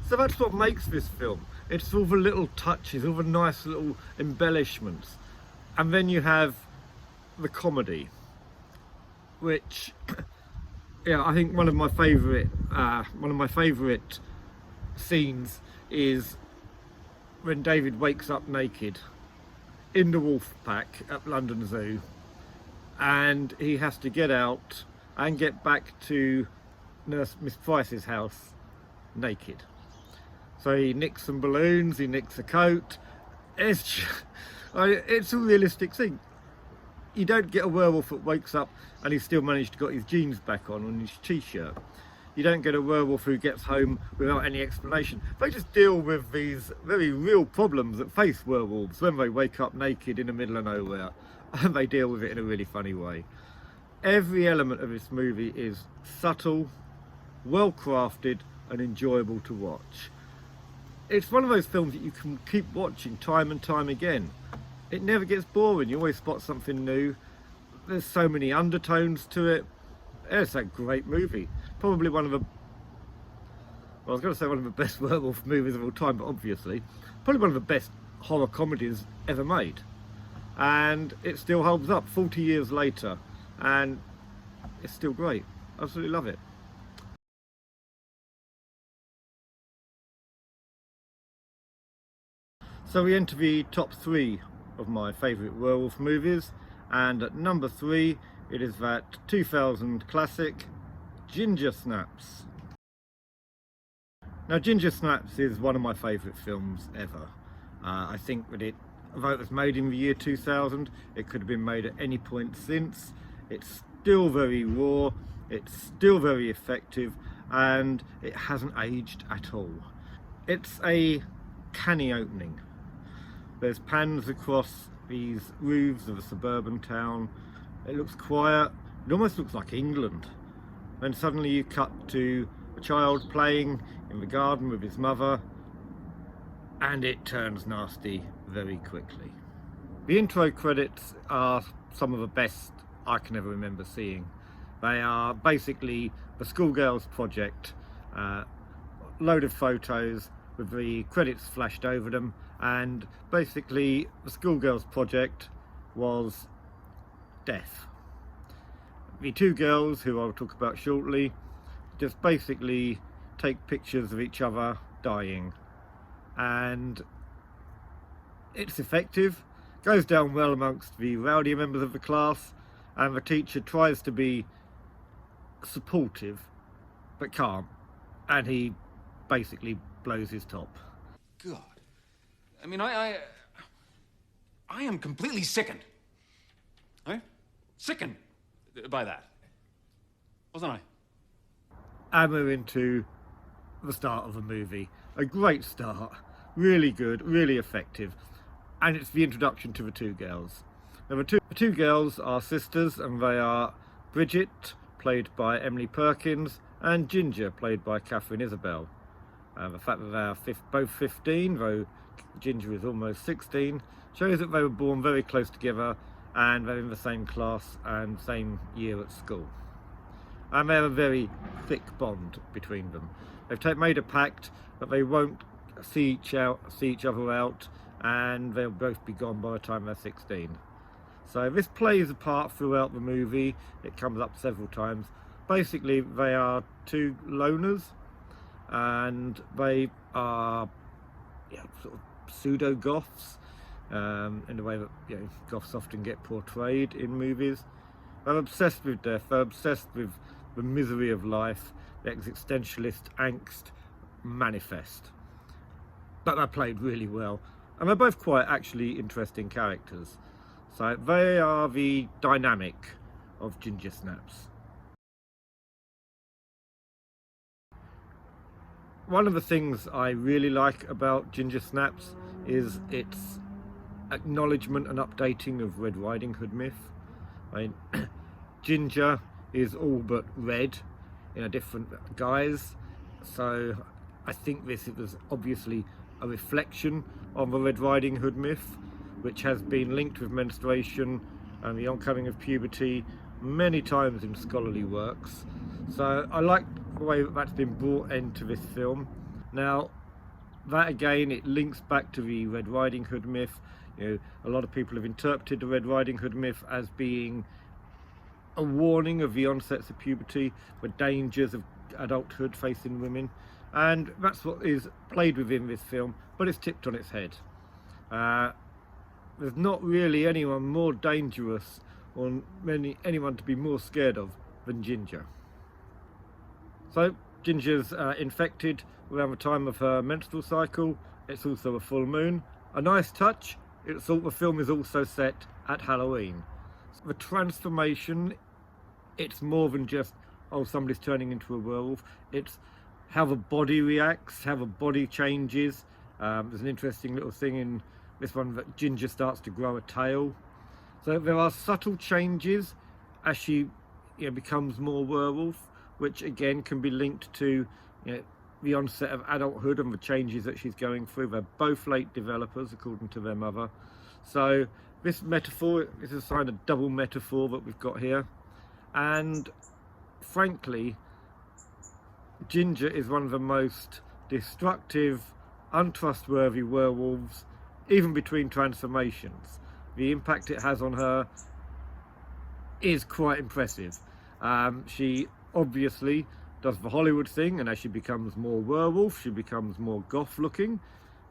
So that's what makes this film. It's all the little touches, all the nice little embellishments. And then you have the comedy, which, yeah, I think one of my favourite scenes is when David wakes up naked in the wolf pack at London Zoo, and he has to get out and get back to Nurse Miss Price's house naked. So he nicks some balloons, he nicks a coat. It's a realistic thing. You don't get a werewolf that wakes up and he's still managed to got his jeans back on his t-shirt. You don't get a werewolf who gets home without any explanation. They just deal with these very real problems that face werewolves when they wake up naked in the middle of nowhere, and they deal with it in a really funny way. Every element of this movie is subtle, well crafted, and enjoyable to watch. It's one of those films that you can keep watching time and time again. It never gets boring. You always spot something new. There's so many undertones to it. It's a great movie. Probably one of the, well, I was going to say one of the best werewolf movies of all time, but obviously probably one of the best horror comedies ever made. And it still holds up 40 years later, and it's still great. Absolutely love it. So we enter the top 3 of my favourite werewolf movies, and at number 3 it is that 2000 classic Ginger Snaps. Now, Ginger Snaps is one of my favourite films ever. I think that although it was made in the year 2000, it could have been made at any point since. It's still very raw, it's still very effective, and it hasn't aged at all. It's a canny opening. There's pans across these roofs of a suburban town. It looks quiet, it almost looks like England. Then suddenly you cut to a child playing in the garden with his mother, and it turns nasty very quickly. The intro credits are some of the best I can ever remember seeing. They are basically the schoolgirls project, load of photos with the credits flashed over them, and basically the schoolgirls project was death. The two girls, who I'll talk about shortly, just basically take pictures of each other dying, and it's effective, goes down well amongst the rowdy members of the class, and the teacher tries to be supportive but can't, and he basically blows his top. God. I mean, I am completely sickened. Right? Sickened by that. Wasn't I? And we're into the start of the movie. A great start. Really good, really effective. And it's the introduction to the two girls. Now, the two girls are sisters, and they are Bridget, played by Emily Perkins, and Ginger, played by Catherine Isabel. The fact that they are both 15, though Ginger is almost 16, shows that they were born very close together and they're in the same class and same year at school. And they have a very thick bond between them. They've made a pact that they won't see each other out, and they'll both be gone by the time they're 16. So this plays a part throughout the movie. It comes up several times. Basically, they are two loners, and they are sort of pseudo-goths, in the way that goths often get portrayed in movies. They're obsessed with death. They're obsessed with the misery of life, the existentialist angst manifest. But they're played really well, and they're both quite actually interesting characters. So they are the dynamic of Ginger Snaps. One of the things I really like about Ginger Snaps is its acknowledgement and updating of Red Riding Hood myth. I mean, Ginger is all but red in a different guise, so I think this was obviously a reflection of the Red Riding Hood myth, which has been linked with menstruation and the oncoming of puberty many times in scholarly works. So I like the way that that's been brought into this film. Now, that again, it links back to the Red Riding Hood myth. A lot of people have interpreted the Red Riding Hood myth as being a warning of the onsets of puberty, the dangers of adulthood facing women, and that's what is played within this film, but it's tipped on its head. There's not really anyone more dangerous or anyone to be more scared of than Ginger. So Ginger's infected around the time of her menstrual cycle. It's also a full moon. A nice touch. The film is also set at Halloween. The transformation, it's more than just, oh, somebody's turning into a werewolf. It's how the body reacts, how the body changes. There's an interesting little thing in this one that Ginger starts to grow a tail. So there are subtle changes as she becomes more werewolf, which again can be linked to the onset of adulthood and the changes that she's going through. They're both late developers, according to their mother. So this metaphor is a sign of double metaphor that we've got here. And frankly, Ginger is one of the most destructive, untrustworthy werewolves, even between transformations. The impact it has on her is quite impressive. She obviously does the Hollywood thing, and as she becomes more werewolf, she becomes more goth looking.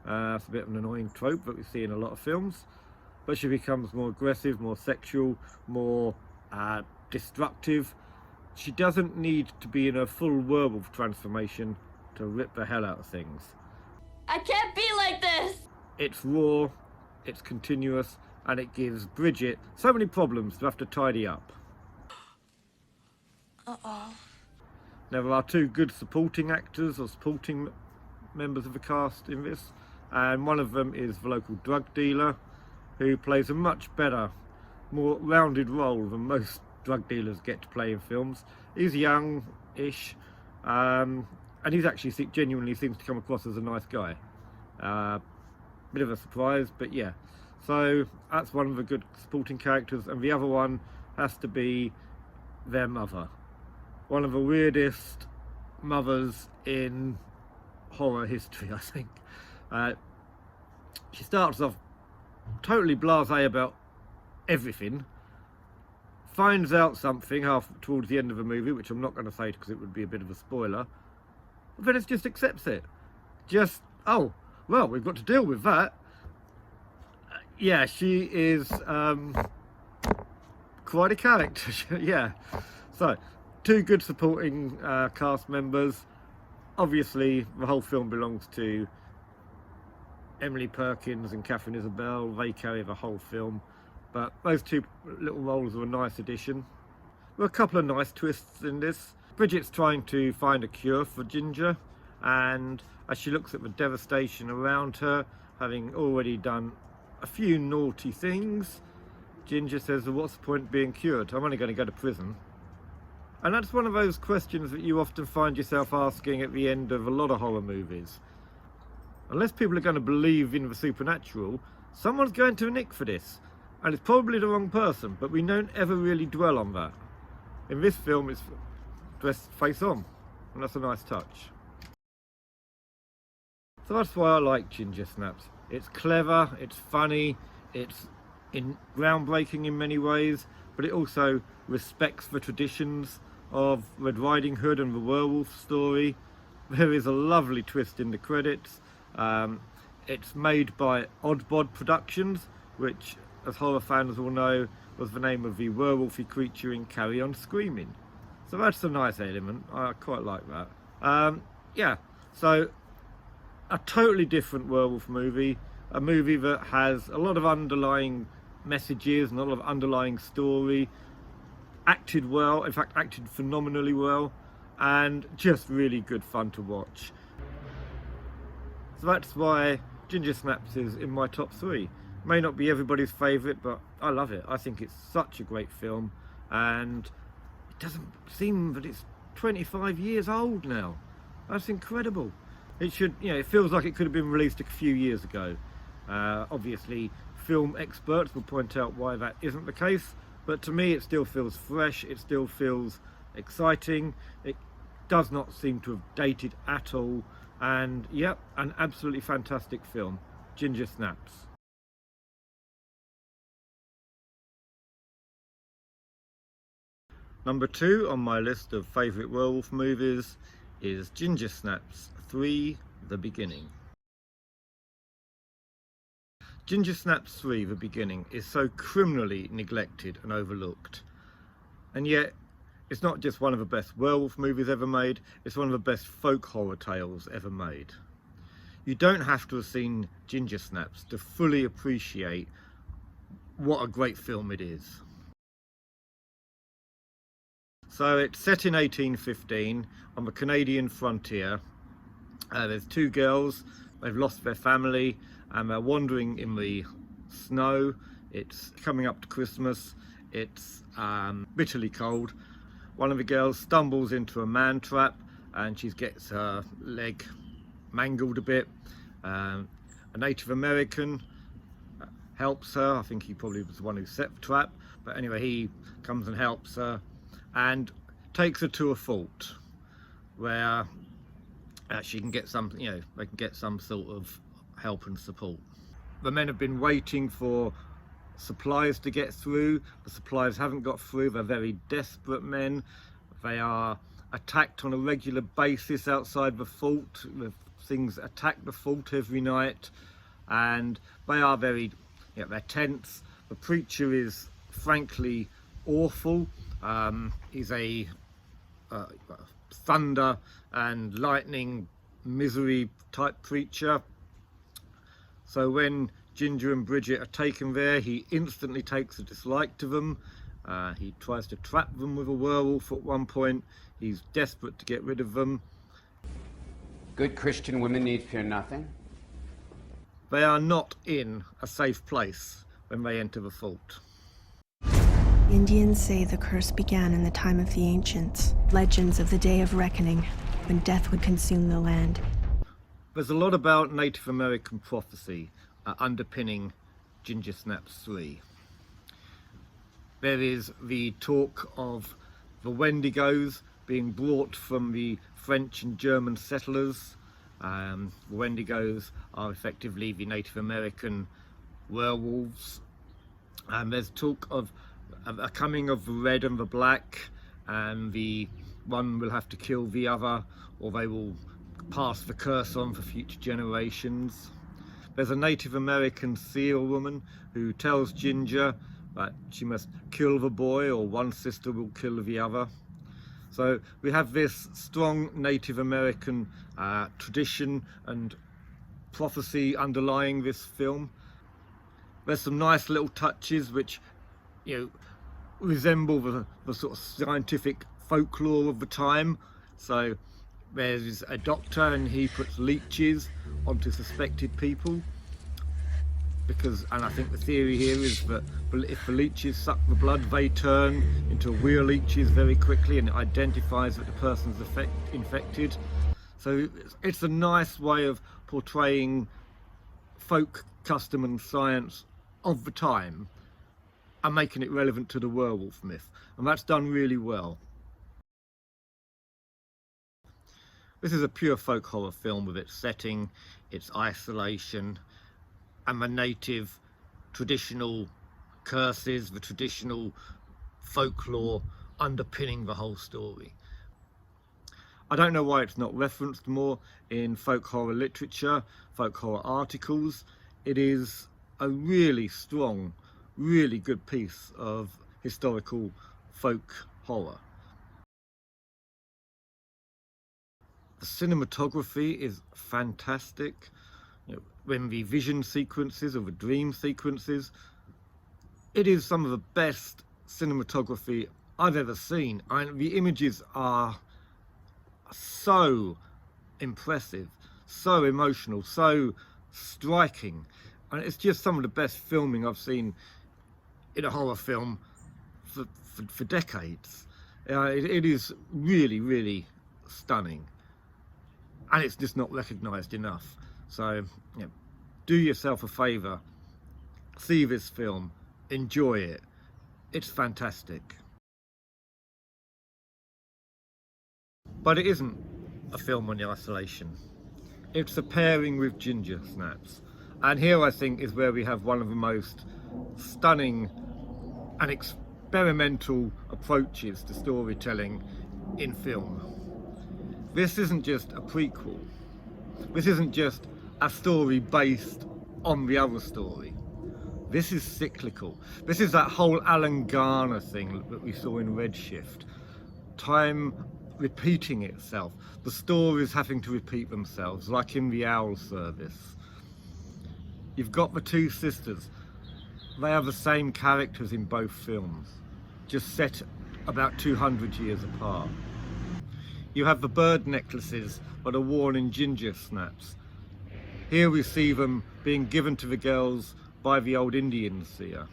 It's a bit of an annoying trope that we see in a lot of films, but she becomes more aggressive, more sexual, more destructive. She doesn't need to be in a full werewolf transformation to rip the hell out of things. I can't be like this! It's raw, it's continuous, and it gives Bridget so many problems to have to tidy up. Uh-oh. Now, there are two good supporting actors or supporting members of the cast in this, and one of them is the local drug dealer, who plays a much better, more rounded role than most drug dealers get to play in films. He's young-ish, and he's actually genuinely seems to come across as a nice guy. Bit of a surprise, but yeah. So that's one of the good supporting characters, and the other one has to be their mother. One of the weirdest mothers in horror history, I think. She starts off totally blasé about everything, finds out something towards the end of the movie, which I'm not going to say because it would be a bit of a spoiler, but then it just accepts it. Just, oh, well, we've got to deal with that. Yeah, she is quite a character. Yeah. So, two good supporting cast members. Obviously, the whole film belongs to Emily Perkins and Catherine Isabel. They carry the whole film. But those two little roles are a nice addition. There are a couple of nice twists in this. Bridget's trying to find a cure for Ginger, and as she looks at the devastation around her, having already done a few naughty things, Ginger says, well, what's the point of being cured? I'm only going to go to prison. And that's one of those questions that you often find yourself asking at the end of a lot of horror movies. Unless people are going to believe in the supernatural, someone's going to nick for this. And it's probably the wrong person, but we don't ever really dwell on that. In this film, it's dressed face on, and that's a nice touch. So that's why I like Ginger Snaps. It's clever, it's funny, it's groundbreaking in many ways, but it also respects the traditions of Red Riding Hood and the werewolf story. There is a lovely twist in the credits. It's made by Oddbod Productions, which, as horror fans will know, was the name of the werewolfy creature in Carry On Screaming. So that's a nice element. I quite like that. Yeah, so a totally different werewolf movie, a movie that has a lot of underlying messages and a lot of underlying story, acted well, in fact acted phenomenally well, and just really good fun to watch. So that's why Ginger Snaps is in my top 3. May not be everybody's favourite, but I love it. I think it's such a great film, and it doesn't seem that it's 25 years old now. That's incredible. It should, it feels like it could have been released a few years ago. Obviously, film experts will point out why that isn't the case, but to me it still feels fresh, it still feels exciting, it does not seem to have dated at all, and yep, an absolutely fantastic film, Ginger Snaps. Number 2 on my list of favourite werewolf movies is Ginger Snaps 3: The Beginning. Ginger Snaps 3: The Beginning is so criminally neglected and overlooked. And yet, it's not just one of the best werewolf movies ever made, it's one of the best folk horror tales ever made. You don't have to have seen Ginger Snaps to fully appreciate what a great film it is. So it's set in 1815 on the Canadian frontier. There's 2 girls, they've lost their family and they're wandering in the snow. It's coming up to Christmas, it's bitterly cold. One of the girls stumbles into a man trap and she gets her leg mangled a bit. A Native American helps her. I think he probably was the one who set the trap, but anyway, he comes and helps her and takes her to a fort where she can get some, they can get some sort of help and support. The men have been waiting for supplies to get through. The supplies haven't got through. They're very desperate men. They are attacked on a regular basis outside the fort. The things attack the fort every night, and they are very, they're tense. The preacher is frankly awful. He's a thunder and lightning misery type preacher. So when Ginger and Bridget are taken there, he instantly takes a dislike to them. He tries to trap them with a werewolf at one point. He's desperate to get rid of them. Good Christian women need fear nothing. They are not in a safe place when they enter the fort. Indians say the curse began in the time of the ancients. Legends of the day of reckoning, when death would consume the land. There's a lot about Native American prophecy underpinning Ginger Snaps 3. There is the talk of the Wendigos being brought from the French and German settlers. The Wendigos are effectively the Native American werewolves. And there's talk of a coming of the red and the black, and the one will have to kill the other, or they will pass the curse on for future generations. There's a Native American seal woman who tells Ginger that she must kill the boy or one sister will kill the other. So we have this strong Native American tradition and prophecy underlying this film. There's some nice little touches which, resemble the sort of scientific folklore of the time. So there's a doctor and he puts leeches onto suspected people. because, and I think the theory here is that if the leeches suck the blood, they turn into real leeches very quickly, and it identifies that the person's infected. So it's a nice way of portraying folk custom and science of the time and making it relevant to the werewolf myth, and that's done really well. This is a pure folk horror film with its setting, its isolation, and the native traditional curses, the traditional folklore underpinning the whole story. I don't know why it's not referenced more in folk horror literature, folk horror articles. It is a really strong, really good piece of historical folk horror. The cinematography is fantastic. You know, when the vision sequences or the dream sequences, it is some of the best cinematography I've ever seen. The images are so impressive, so emotional, so striking, and it's just some of the best filming I've seen in a horror film for decades. It is really, really stunning, and it's just not recognised enough. So, you know, do yourself a favour, see this film, enjoy it. It's fantastic. But it isn't a film on the isolation. It's a pairing with ginger snaps. And here I think is where we have one of the most stunning and experimental approaches to storytelling in film. This isn't just a prequel. This isn't just a story based on the other story. This is cyclical. This is that whole Alan Garner thing that we saw in Redshift. Time repeating itself. The stories having to repeat themselves, like in the Owl Service. You've got the two sisters. They have the same characters in both films, just set about 200 years apart. You have the bird necklaces that are worn in ginger snaps. Here we see them being given to the girls by the old Indian seer.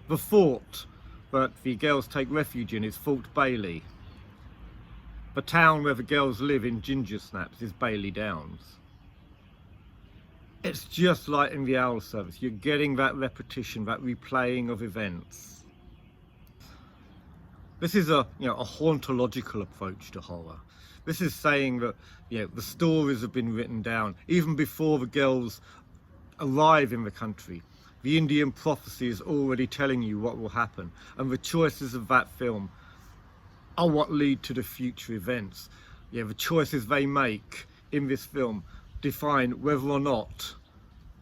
The fort that the girls take refuge in is Fort Bailey. The town where the girls live in ginger snaps is Bailey Downs. It's just like in the Owl Service. You're getting that repetition, that replaying of events. This is a hauntological approach to horror. This is saying that the stories have been written down even before the girls arrive in the country. The Indian prophecy is already telling you what will happen, and the choices of that film are what lead to the future events. The choices they make in this film define whether or not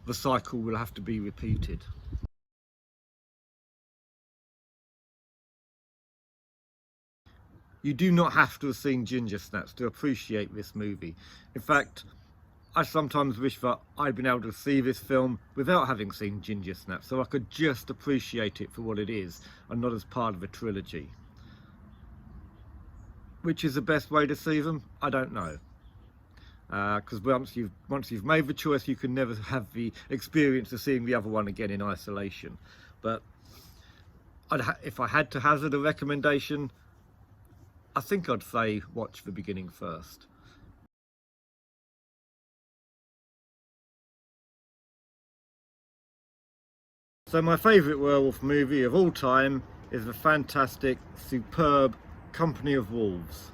the cycle will have to be repeated. You do not have to have seen Ginger Snaps to appreciate this movie. In fact, I sometimes wish that I'd been able to see this film without having seen Ginger Snaps, so I could just appreciate it for what it is and not as part of a trilogy. Which is the best way to see them? I don't know. Because once you've made the choice, you can never have the experience of seeing the other one again in isolation. But if I had to hazard a recommendation, I think I'd say watch the beginning first. So my favourite werewolf movie of all time is the fantastic, superb Company of Wolves.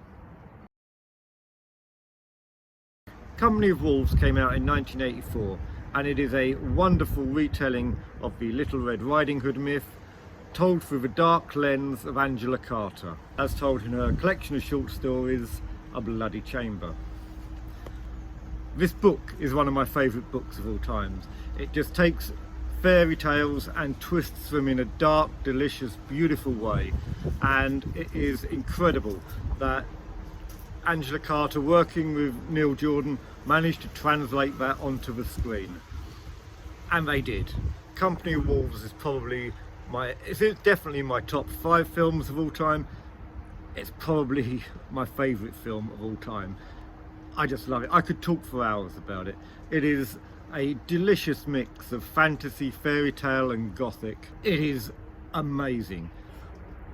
Company of Wolves came out in 1984, and it is a wonderful retelling of the Little Red Riding Hood myth, told through the dark lens of Angela Carter, as told in her collection of short stories, A Bloody Chamber. This book is one of my favourite books of all time. It just takes fairy tales and twists them in a dark, delicious, beautiful way, and it is incredible that Angela Carter, working with Neil Jordan, managed to translate that onto the screen, and they did. Company of Wolves is probably it's definitely my top 5 films of all time. It's probably my favourite film of all time. I just love it. I could talk for hours about it. It is a delicious mix of fantasy, fairy tale and gothic. It is amazing.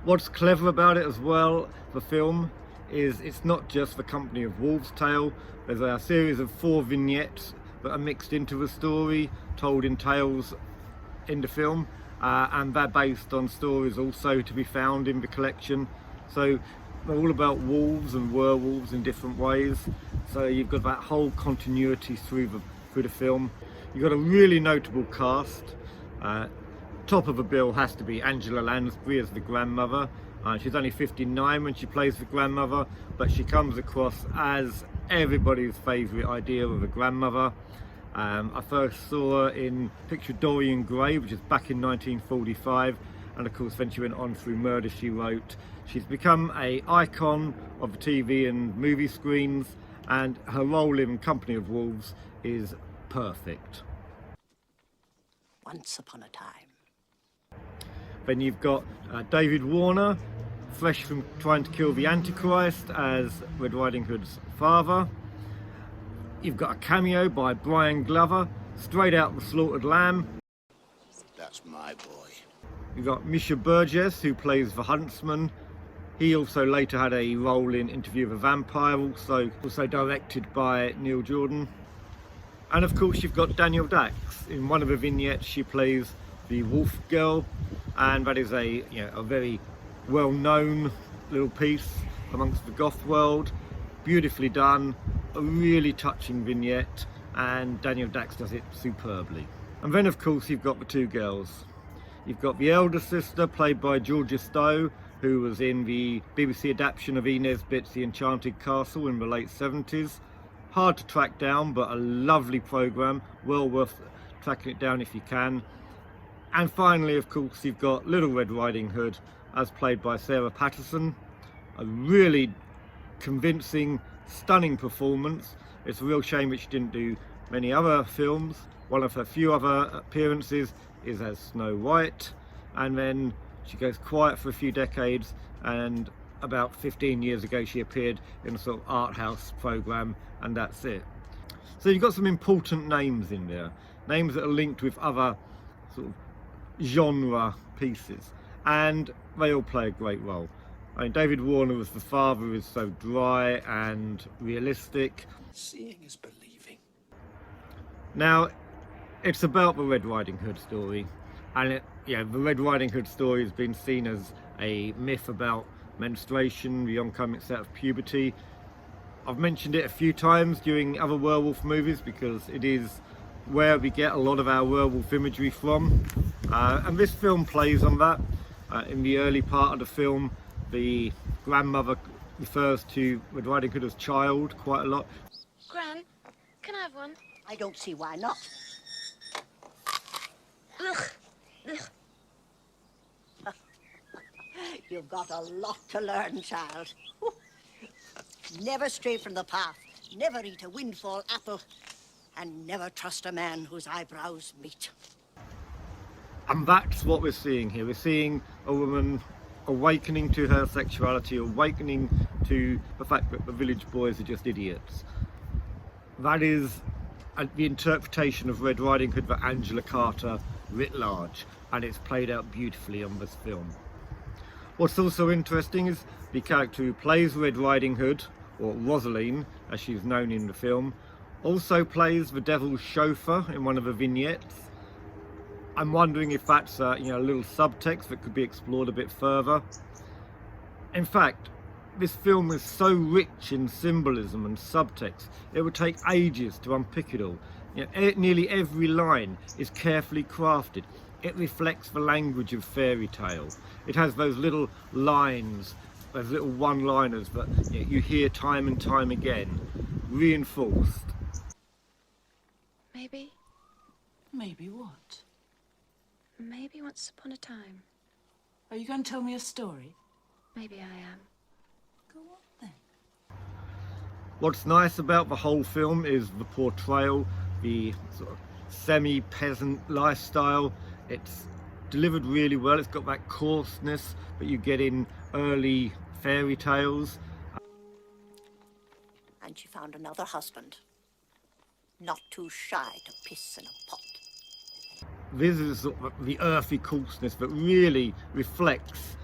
What's clever about it as well, the film, is it's not just the company of Wolf's Tale. There's a series of 4 vignettes that are mixed into the story, told in tales in the film, and they're based on stories also to be found in the collection. So they're all about wolves and werewolves in different ways. So you've got that whole continuity through the film. You've got a really notable cast. Top of the bill has to be Angela Lansbury as the grandmother. She's only 59 when she plays the grandmother, but she comes across as everybody's favourite idea of a grandmother. I first saw her in picture Dorian Gray, which is back in 1945, and of course then she went on through Murder, She Wrote. She's become an icon of the TV and movie screens, and her role in Company of Wolves is perfect. Once upon a time. Then you've got David Warner, fresh from trying to kill the Antichrist as Red Riding Hood's father. You've got a cameo by Brian Glover, straight out of The Slaughtered Lamb. That's my boy. You've got Misha Burgess, who plays the Huntsman. He also later had a role in Interview with a Vampire, also directed by Neil Jordan. And of course you've got Daniel Dax. In one of the vignettes she plays the Wolf Girl, and that is a very well-known little piece amongst the goth world. Beautifully done, a really touching vignette, and Daniel Dax does it superbly. And then of course you've got the 2 girls. You've got the elder sister, played by Georgia Stowe, who was in the BBC adaptation of E. Nesbit's The Enchanted Castle in the late 70s. Hard to track down, but a lovely programme, well worth tracking it down if you can. And finally, of course, you've got Little Red Riding Hood, as played by Sarah Patterson. A really convincing, stunning performance. It's a real shame that she didn't do many other films. One of her few other appearances is as Snow White, and then she goes quiet for a few decades, and about 15 years ago she appeared in a sort of art house programme, and that's it. So you've got some important names in there, names that are linked with other sort of genre pieces, and they all play a great role. I mean, David Warner as the father is so dry and realistic. Seeing is believing. Now, it's about the Red Riding Hood story, and the Red Riding Hood story has been seen as a myth about menstruation, the oncoming set of puberty. I've mentioned it a few times during other werewolf movies because it is where we get a lot of our werewolf imagery from, and this film plays on that. In the early part of the film, the grandmother refers to Red Riding Hood as child quite a lot. Gran, can I have one? I don't see why not. Ugh. Ugh. You've got a lot to learn, child. Never stray from the path, never eat a windfall apple, and never trust a man whose eyebrows meet. And that's what we're seeing here. We're seeing a woman awakening to her sexuality, awakening to the fact that the village boys are just idiots. That is the interpretation of Red Riding Hood for Angela Carter writ large, and it's played out beautifully on this film. What's also interesting is the character who plays Red Riding Hood, or Rosaline as she's known in the film, also plays the devil's chauffeur in one of the vignettes. I'm wondering if that's a little subtext that could be explored a bit further. In fact, this film is so rich in symbolism and subtext, it would take ages to unpick it all. Nearly every line is carefully crafted. It reflects the language of fairy tale. It has those little lines, those little one-liners that you hear time and time again, reinforced. Maybe. Maybe what? Maybe once upon a time. Are you going to tell me a story? Maybe I am. Go on then. What's nice about the whole film is the portrayal, the sort of semi-peasant lifestyle. It's delivered really well. It's got that coarseness that you get in early fairy tales. And she found another husband. not too shy to piss in a pot. This is sort of the earthy coarseness that really reflects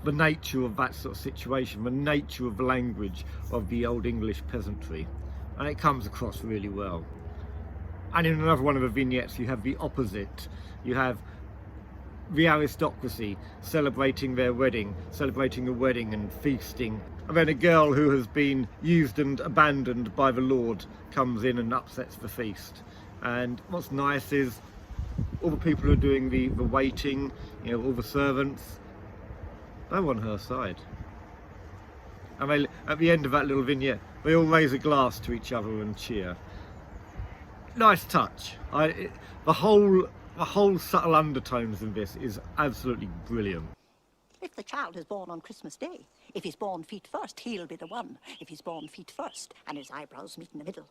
the nature of that sort of situation, the nature of the language of the Old English peasantry, and it comes across really well. And in another one of the vignettes you have the opposite. You have the aristocracy celebrating their wedding, celebrating a wedding and feasting, and then a girl who has been used and abandoned by the Lord comes in and upsets the feast. And what's nice is all the people who are doing the waiting, you know, all the servants, they're on her side. And they, at the end of that little vignette, they all raise a glass to each other and cheer. Nice touch. The whole subtle undertones in this is absolutely brilliant. If the child is born on Christmas Day, if he's born feet first, he'll be the one. If he's born feet first and his eyebrows meet in the middle.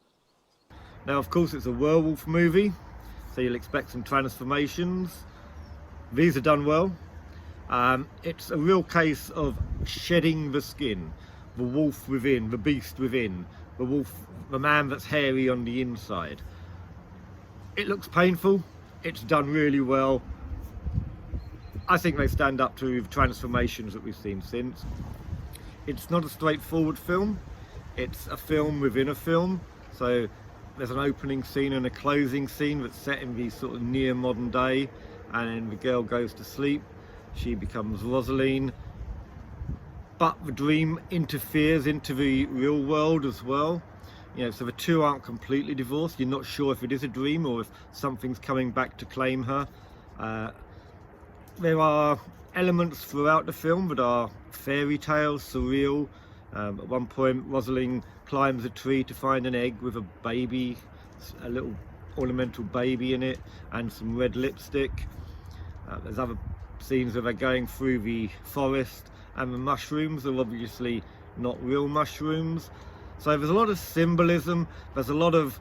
Now, of course, it's a werewolf movie, so you'll expect some transformations. These are done well. It's a real case of shedding the skin, the wolf within, the beast within, the wolf, the man that's hairy on the inside. It looks painful. It's done really well. I think they stand up to the transformations that we've seen since. It's not a straightforward film. It's a film within a film. So there's an opening scene and a closing scene that's set in the sort of near modern day, and then the girl goes to sleep. She becomes Rosaline. But the dream interferes into the real world as well. You know, so the two aren't completely divorced. You're not sure if it is a dream or if something's coming back to claim her. There are elements throughout the film that are fairy tales, surreal. At one point, Rosalind climbs a tree to find an egg with a baby, a little ornamental baby in it, and some red lipstick. There's other scenes where they're going through the forest, and the mushrooms are obviously not real mushrooms. So there's a lot of symbolism, there's a lot of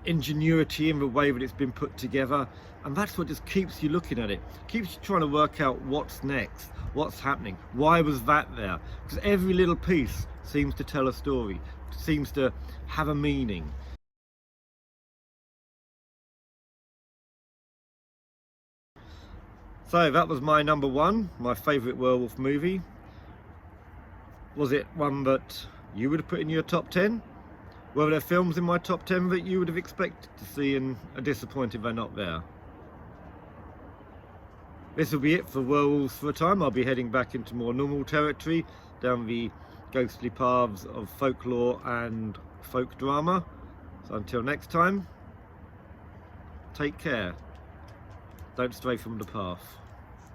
ingenuity in the way that it's been put together, and that's what just keeps you looking at it. Keeps you trying to work out what's next, what's happening, why was that there? Because every little piece seems to tell a story, seems to have a meaning. So that was my number one, my favourite werewolf movie. Was it one that you would have put in your top 10? Were there films in my top 10 that you would have expected to see and are disappointed they're not there? This will be it for Werewolves for a time. I'll be heading back into more normal territory, down the ghostly paths of folklore and folk drama. So until next time, take care. Don't stray from the path.